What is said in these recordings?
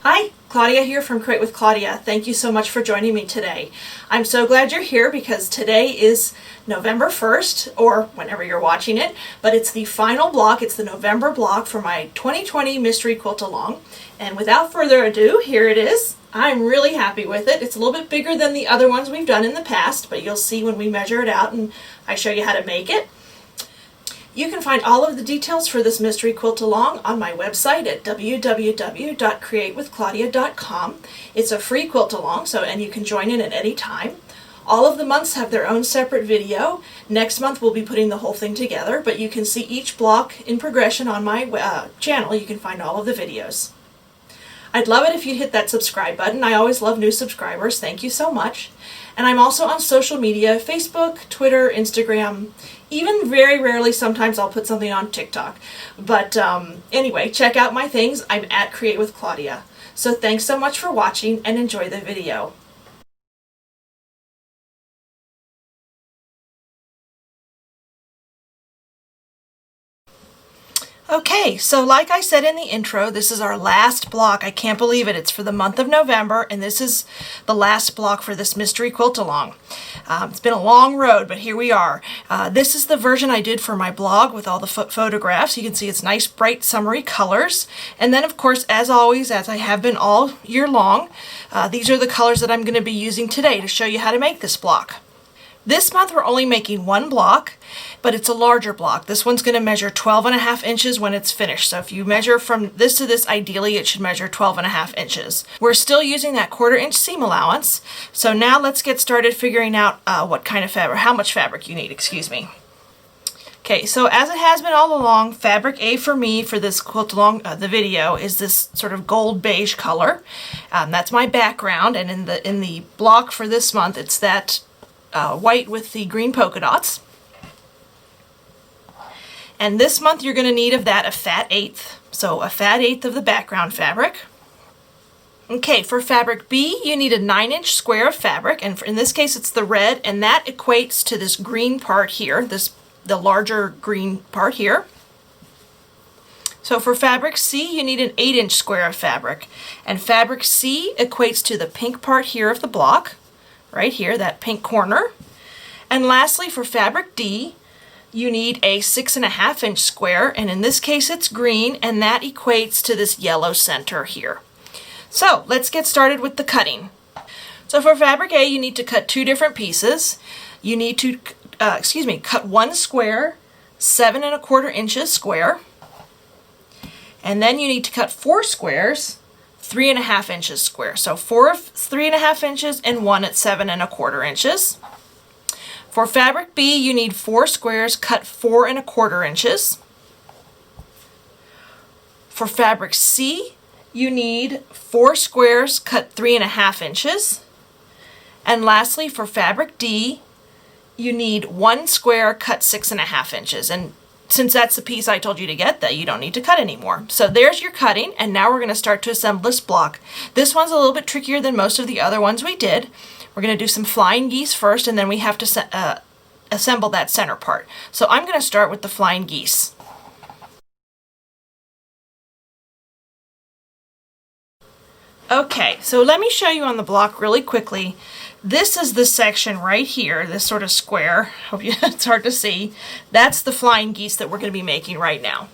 Hi, Claudia here from Create with Claudia. Thank you so much for joining me today. I'm so glad you're here because today is November 1st, or whenever you're watching it, but it's the final block, it's the November block for my 2020 Mystery Quilt Along. And without further ado, here it is. I'm really happy with it. It's a little bit bigger than the other ones we've done in the past, but you'll see when we measure it out and I show you how to make it. You can find all of the details for this Mystery Quilt Along on my website at www.createwithclaudia.com. It's a free quilt along, and you can join in at any time. All of the months have their own separate video. Next month we'll be putting the whole thing together, but you can see each block in progression on my channel. You can find all of the videos. I'd love it if you'd hit that subscribe button. I always love new subscribers. Thank you so much. And I'm also on social media, Facebook, Twitter, Instagram, even very rarely sometimes I'll put something on TikTok. But anyway, check out my things. I'm at Create with Claudia. So thanks so much for watching and enjoy the video. Okay, so like I said in the intro, this is our last block. I can't believe it. It's for the month of November, and this is the last block for this Mystery Quilt Along. It's been a long road, but here we are. This is the version I did for my blog with all the photographs. You can see it's nice, bright, summery colors. And then, of course, as always, as I have been all year long, these are the colors that I'm going to be using today to show you how to make this block. This month we're only making one block, but it's a larger block. This one's going to measure 12.5 inches when it's finished. So if you measure from this to this, ideally it should measure 12.5 inches. We're still using that 1/4 inch seam allowance. So now let's get started figuring out what kind of fabric, how much fabric you need, excuse me. Okay, so as it has been all along, fabric A for me for this quilt along the video is this sort of gold beige color. That's my background, and in the block for this month, it's that white with the green polka dots. And this month you're going to need of that a fat eighth. So a fat eighth of the background fabric. Okay, for fabric B you need a 9-inch square of fabric, and in this case it's the red, and that equates to this green part here, the larger green part here. So for fabric C you need an 8-inch square of fabric, and fabric C equates to the pink part here of the block. Right here, that pink corner. And lastly, for fabric D, you need a 6.5 inch square, and in this case it's green, and that equates to this yellow center here. So let's get started with the cutting. So for fabric A, you need to cut 2 different pieces. You need to, cut one square, 7.25 inches square, and then you need to cut 4 squares, 3.5 inches square. So 4 of 3.5 inches and 1 at 7.25 inches. For fabric B, you need 4 squares cut 4.25 inches. For fabric C, you need 4 squares cut 3.5 inches. And lastly, for fabric D, you need 1 square cut 6.5 inches. And since that's the piece I told you to get, that you don't need to cut anymore. So there's your cutting, and now we're going to start to assemble this block. This one's a little bit trickier than most of the other ones we did. We're going to do some flying geese first, and then we have to assemble that center part. So I'm going to start with the flying geese. Okay, so let me show you on the block really quickly. This is the section right here, this sort of square. Hope you, it's hard to see. That's the flying geese that we're going to be making right now.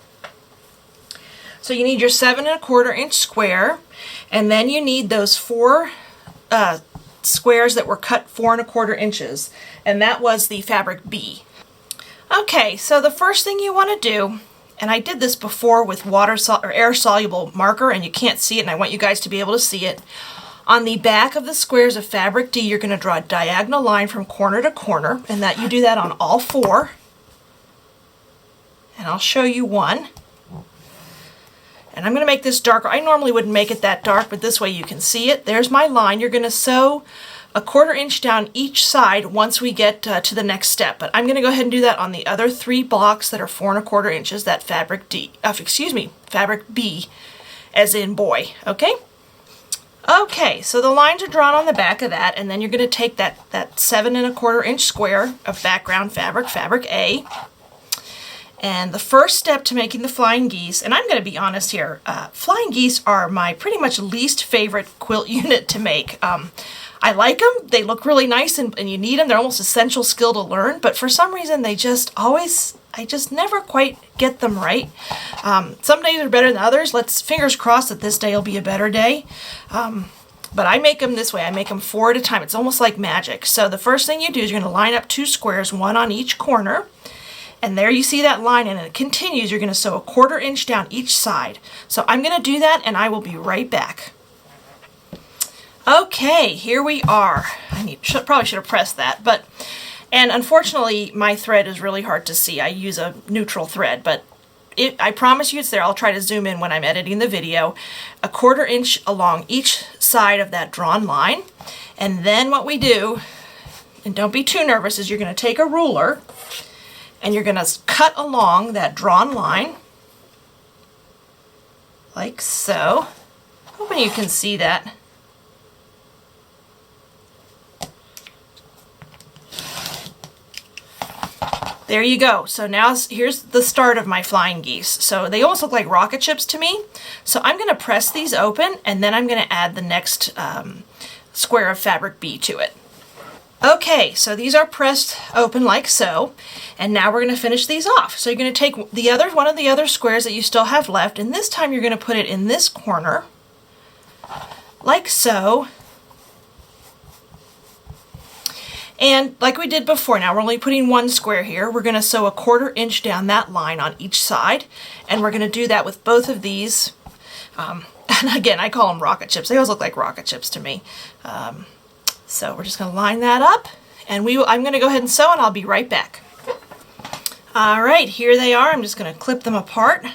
So you need your 7.25 inch square, and then you need those 4 squares that were cut 4.25 inches, and that was the fabric B. Okay, so the first thing you want to do, and I did this before with air-soluble marker, and you can't see it, and I want you guys to be able to see it. On the back of the squares of fabric D, you're going to draw a diagonal line from corner to corner, and that you do that on all 4. And I'll show you one. And I'm going to make this darker. I normally wouldn't make it that dark, but this way you can see it. There's my line. You're going to sew a 1/4 inch down each side once we get to the next step. But I'm going to go ahead and do that on the other 3 blocks that are 4.25 inches, that fabric fabric B, as in boy, okay? Okay, so the lines are drawn on the back of that, and then you're going to take that 7.25 inch square of background fabric, fabric A, And the first step to making the flying geese, and I'm going to be honest here, flying geese are my pretty much least favorite quilt unit to make. I like them, they look really nice, and you need them, they're almost essential skill to learn, but for some reason they just always, I just never quite get them right. Some days are better than others. Let's fingers crossed that this day will be a better day. But I make them this way. I make them 4 at a time. It's almost like magic. So the first thing you do is you're going to line up 2 squares, 1 on each corner. And there you see that line, and it continues. You're going to sew a 1/4 inch down each side. So I'm going to do that, and I will be right back. Okay, here we are. Probably should have pressed that, and unfortunately my thread is really hard to see. I use a neutral thread, but I promise you it's there. I'll try to zoom in when I'm editing the video. A 1/4 inch along each side of that drawn line. And then what we do, and don't be too nervous, is you're going to take a ruler and you're going to cut along that drawn line like so. Hoping you can see that. There you go. So now here's the start of my flying geese. So they almost look like rocket ships to me. So I'm going to press these open, and then I'm going to add the next square of fabric B to it. Okay, so these are pressed open like so, and now we're going to finish these off. So you're going to take one of the other squares that you still have left, and this time you're going to put it in this corner like so. And like we did before, now we're only putting 1 square here. We're going to sew a 1/4 inch down that line on each side, and we're going to do that with both of these. And again, I call them rocket chips. They always look like rocket chips to me. So we're just going to line that up, and I'm going to go ahead and sew, and I'll be right back. All right, here they are. I'm just going to clip them apart.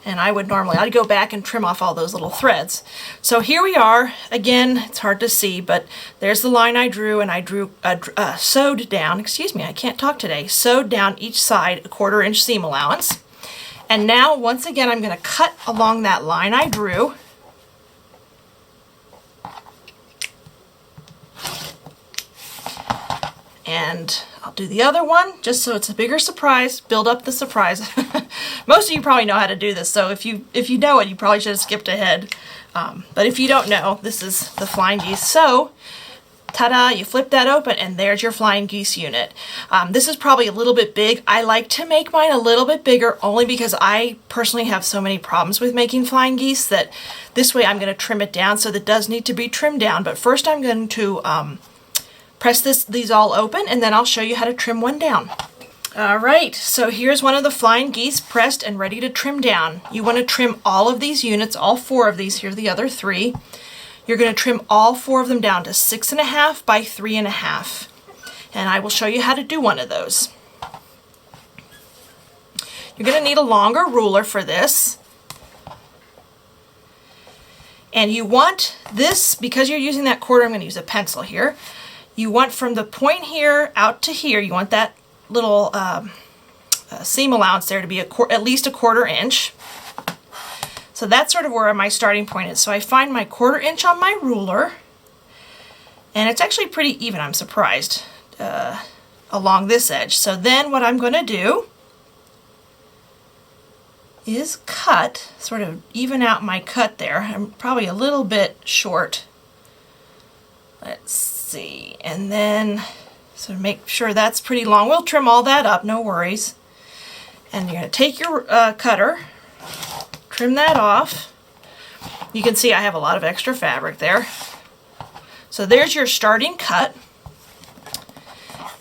And I'd go back and trim off all those little threads. So here we are. Again, it's hard to see, but there's the line I drew, and I sewed down, excuse me, I can't talk today, sewed down each side a 1/4 inch seam allowance. And now, once again, I'm going to cut along that line I drew. And I'll do the other one just so it's a bigger surprise, build up the surprise. Most of you probably know how to do this, so if you know it, you probably should have skipped ahead. But if you don't know, this is the flying geese. So, ta-da, you flip that open, and there's your flying geese unit. This is probably a little bit big. I like to make mine a little bit bigger only because I personally have so many problems with making flying geese that this way I'm going to trim it down, so that does need to be trimmed down. But first I'm going to press these all open, and then I'll show you how to trim one down. Alright, so here's one of the flying geese pressed and ready to trim down. You want to trim all of these units, all 4 of these. Here are the other 3. You're going to trim all 4 of them down to 6.5 by 3.5. And I will show you how to do one of those. You're going to need a longer ruler for this. And you want this, because you're using that 1/4, I'm going to use a pencil here. You want from the point here out to here, you want that little seam allowance there to be at least a 1/4 inch. So that's sort of where my starting point is. So I find my 1/4 inch on my ruler, and it's actually pretty even, I'm surprised, along this edge. So then what I'm going to do is cut, sort of even out my cut there. I'm probably a little bit short. Let's see, and then so make sure that's pretty long. We'll trim all that up, no worries. And you're going to take your cutter, trim that off. You can see I have a lot of extra fabric there. So there's your starting cut.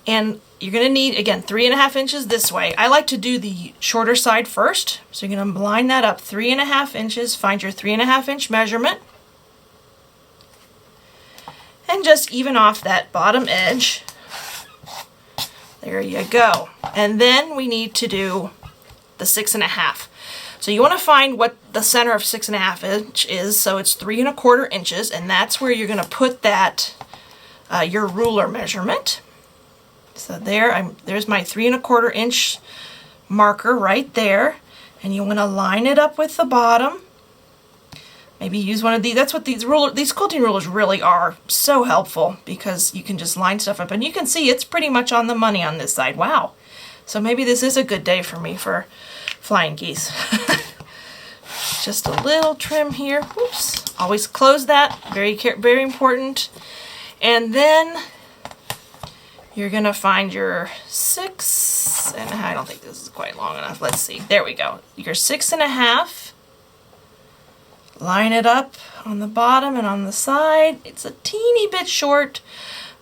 And you're going to need, again, 3.5 inches this way. I like to do the shorter side first. So you're going to line that up 3.5 inches, find your 3.5 inch measurement. And just even off that bottom edge. There you go. And then we need to do the 6.5. So you want to find what the center of 6.5 inch is. So it's 3.25 inches, and that's where you're going to put that your ruler measurement. So there's my 3.25 inch marker right there, and you want to line it up with the bottom. Maybe use one of these. That's what these quilting rulers really are. So helpful because you can just line stuff up, and you can see it's pretty much on the money on this side. Wow, So maybe this is a good day for me for flying geese. Just a little trim here. Oops. Always close that. Very important. And then you're gonna find your 6, and I don't think this is quite long enough. Let's see. There we go. Your 6.5. Line it up on the bottom and on the side. It's a teeny bit short,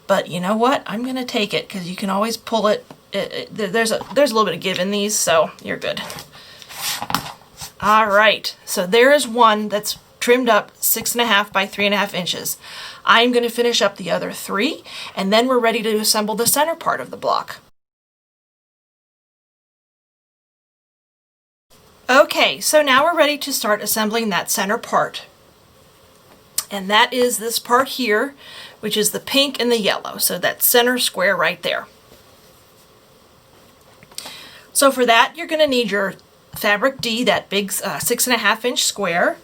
but you know what? I'm gonna take it because you can always pull it. There's a little bit of give in these, so you're good. All right, so there is one that's trimmed up 6.5 by 3.5 inches. I'm going to finish up the other 3, and then we're ready to assemble the center part of the block. Okay, so now we're ready to start assembling that center part. And that is this part here, which is the pink and the yellow, so that center square right there. So for that, you're going to need your fabric D, that big 6.5 inch square,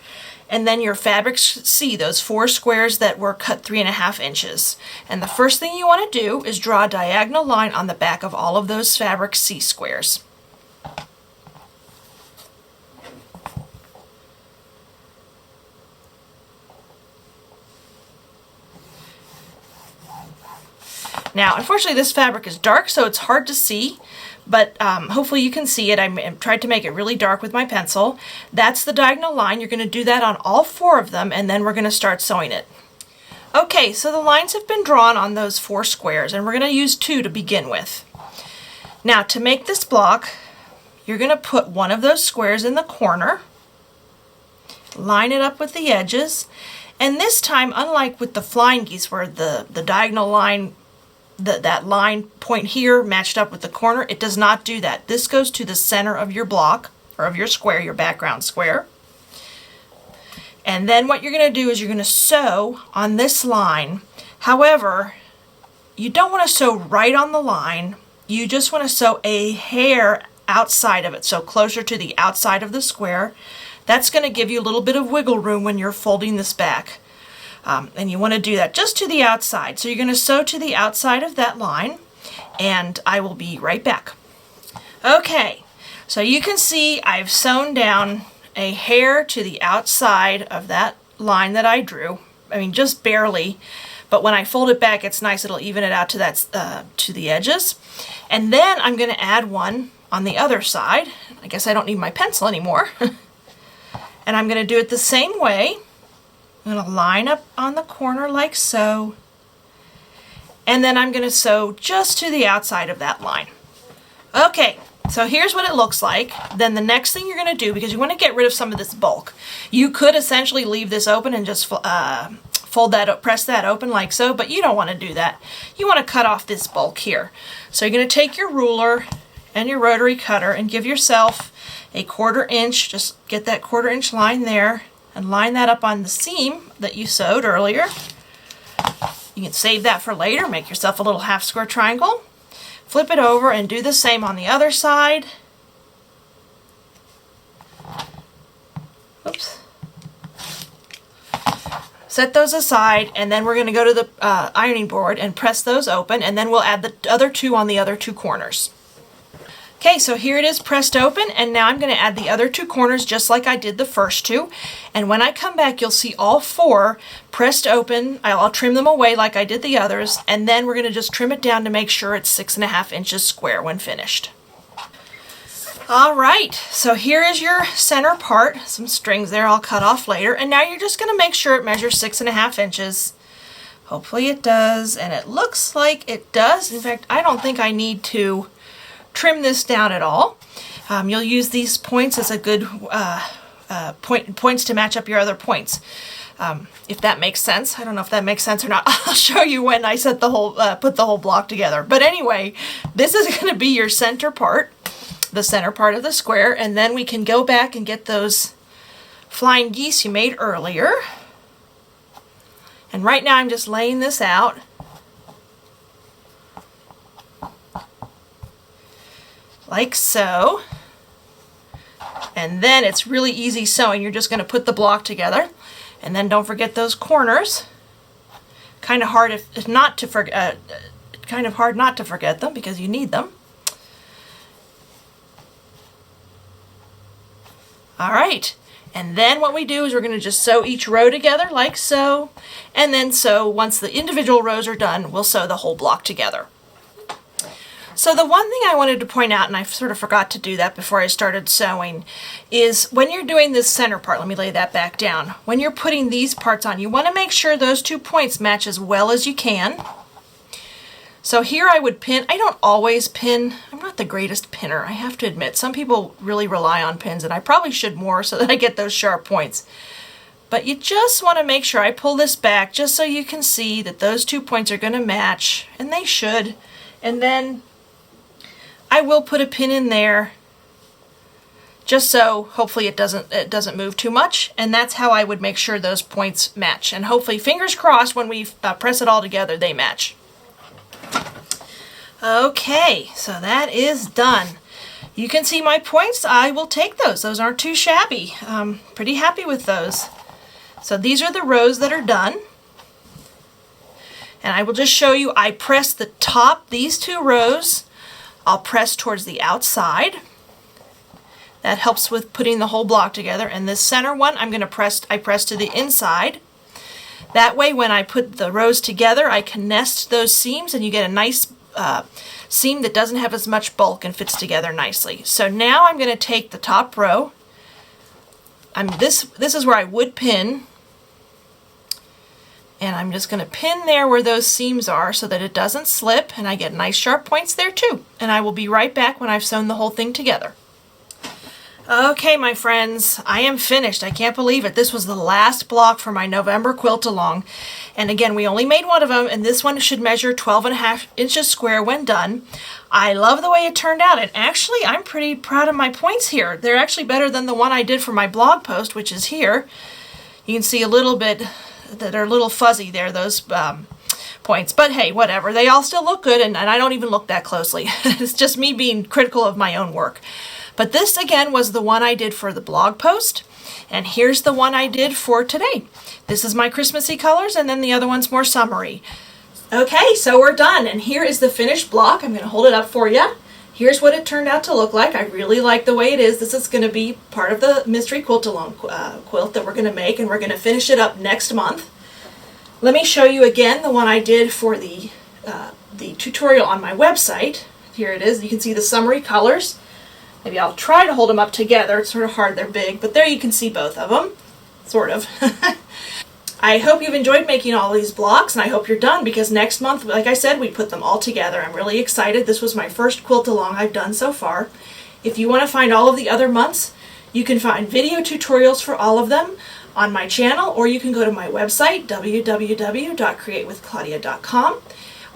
and then your fabric C, those 4 squares that were cut 3.5 inches. And the first thing you want to do is draw a diagonal line on the back of all of those fabric C squares. Now, unfortunately, this fabric is dark, so it's hard to see, but hopefully you can see it. I tried to make it really dark with my pencil. That's the diagonal line. You're going to do that on all 4 of them, and then we're going to start sewing it. Okay, so the lines have been drawn on those 4 squares, and we're going to use 2 to begin with. Now, to make this block, you're going to put one of those squares in the corner, line it up with the edges, and this time, unlike with the flying geese where the diagonal line, that line point here matched up with the corner, it does not do that. This goes to the center of your block, or of your square, your background square. And then what you're going to do is you're going to sew on this line. However, you don't want to sew right on the line. You just want to sew a hair outside of it, so closer to the outside of the square. That's going to give you a little bit of wiggle room when you're folding this back. And you want to do that just to the outside. So you're going to sew to the outside of that line, and I will be right back. Okay, so you can see I've sewn down a hair to the outside of that line that I drew. I mean, just barely, but when I fold it back, it's nice. It'll even it out to that to the edges. And then I'm going to add one on the other side. I guess I don't need my pencil anymore. And I'm going to do it the same way. I'm going to line up on the corner like so, and then I'm going to sew just to the outside of that line. Okay, so here's what it looks like. Then the next thing you're going to do, because you want to get rid of some of this bulk, you could essentially leave this open and just fold that up, press that open like so, but you don't want to do that. You want to cut off this bulk here. So you're going to take your ruler and your rotary cutter and give yourself a 1/4 inch, just get that 1/4 inch line there, and line that up on the seam that you sewed earlier. You can save that for later, make yourself a little half square triangle. Flip it over and do the same on the other side. Oops. Set those aside, and then we're going to go to the ironing board and press those open, and then we'll add the other 2 on the other 2 corners. Okay, so here it is pressed open, and now I'm going to add the other 2 corners just like I did the first 2. And when I come back, you'll see all 4 pressed open. I'll trim them away like I did the others, and then we're going to just trim it down to make sure it's 6.5 inches square when finished. All right, so here is your center part. Some strings there I'll cut off later, and now you're just going to make sure it measures 6.5 inches. Hopefully it does, and it looks like it does. In fact, I don't think I need to trim this down at all. You'll use these points as a good points to match up your other points. If that makes sense. I don't know if that makes sense or not. I'll show you when I set the whole put the whole block together. But anyway, this is going to be your center part, the center part of the square, and then we can go back and get those flying geese you made earlier. And right now I'm just laying this out. Like so. And then it's really easy sewing. You're just going to put the block together, and then don't forget those corners. Kind of hard not to forget them because you need them. All right, and then what we do is we're going to just sew each row together like so, and then once the individual rows are done, we'll sew the whole block together. So the one thing I wanted to point out, and I sort of forgot to do that before I started sewing, is when you're doing this center part, let me lay that back down. When you're putting these parts on, you want to make sure those 2 points match as well as you can. So here I would pin. I don't always pin. I'm not the greatest pinner, I have to admit. Some people really rely on pins, and I probably should more so that I get those sharp points. But you just want to make sure I pull this back just so you can see that those 2 points are going to match, and they should. And then I will put a pin in there just so hopefully it doesn't move too much, and that's how I would make sure those points match. And hopefully, fingers crossed, when we press it all together, they match. Okay, so that is done. You can see my points. I will take those. Those aren't too shabby. Pretty happy with those. So these are the rows that are done. And I will just show you, I press the top, these 2 rows, I'll press towards the outside. That helps with putting the whole block together. And this center one, I press to the inside. That way, when I put the rows together, I can nest those seams, and you get a nice seam that doesn't have as much bulk and fits together nicely. So now I'm going to take the top row. This is where I would pin. And I'm just going to pin there where those seams are so that it doesn't slip, and I get nice sharp points there too. And I will be right back when I've sewn the whole thing together. Okay, my friends, I am finished. I can't believe it. This was the last block for my November quilt along. And again, we only made one of them, and this one should measure 12.5 inches square when done. I love the way it turned out, and actually I'm pretty proud of my points here. They're actually better than the one I did for my blog post, which is here. You can see a little bit that are a little fuzzy there, those points. But hey, whatever. They all still look good, and I don't even look that closely. It's just me being critical of my own work. But this, again, was the one I did for the blog post. And here's the one I did for today. This is my Christmassy colors, and then the other one's more summery. Okay, so we're done. And here is the finished block. I'm going to hold it up for you. Here's what it turned out to look like. I really like the way it is. This is going to be part of the Mystery Quilt-along quilt that we're going to make, and we're going to finish it up next month. Let me show you again the one I did for the tutorial on my website. Here it is. You can see the summery colors. Maybe I'll try to hold them up together. It's sort of hard, they're big, but there you can see both of them. Sort of. I hope you've enjoyed making all these blocks, and I hope you're done, because next month, like I said, we put them all together. I'm really excited. This was my first quilt-along I've done so far. If you want to find all of the other months, you can find video tutorials for all of them on my channel, or you can go to my website, www.createwithclaudia.com.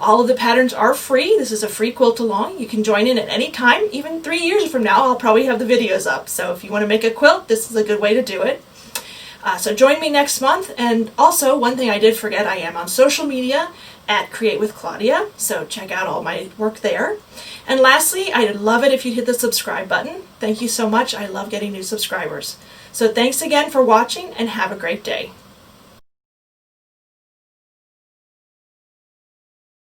All of the patterns are free. This is a free quilt-along. You can join in at any time. Even 3 years from now, I'll probably have the videos up. So if you want to make a quilt, this is a good way to do it. So join me next month. And also, one thing I did forget, I am on social media at Create with Claudia, so check out all my work there. And lastly, I'd love it if you'd hit the subscribe button. Thank you so much. I love getting new subscribers. So thanks again for watching, and have a great day.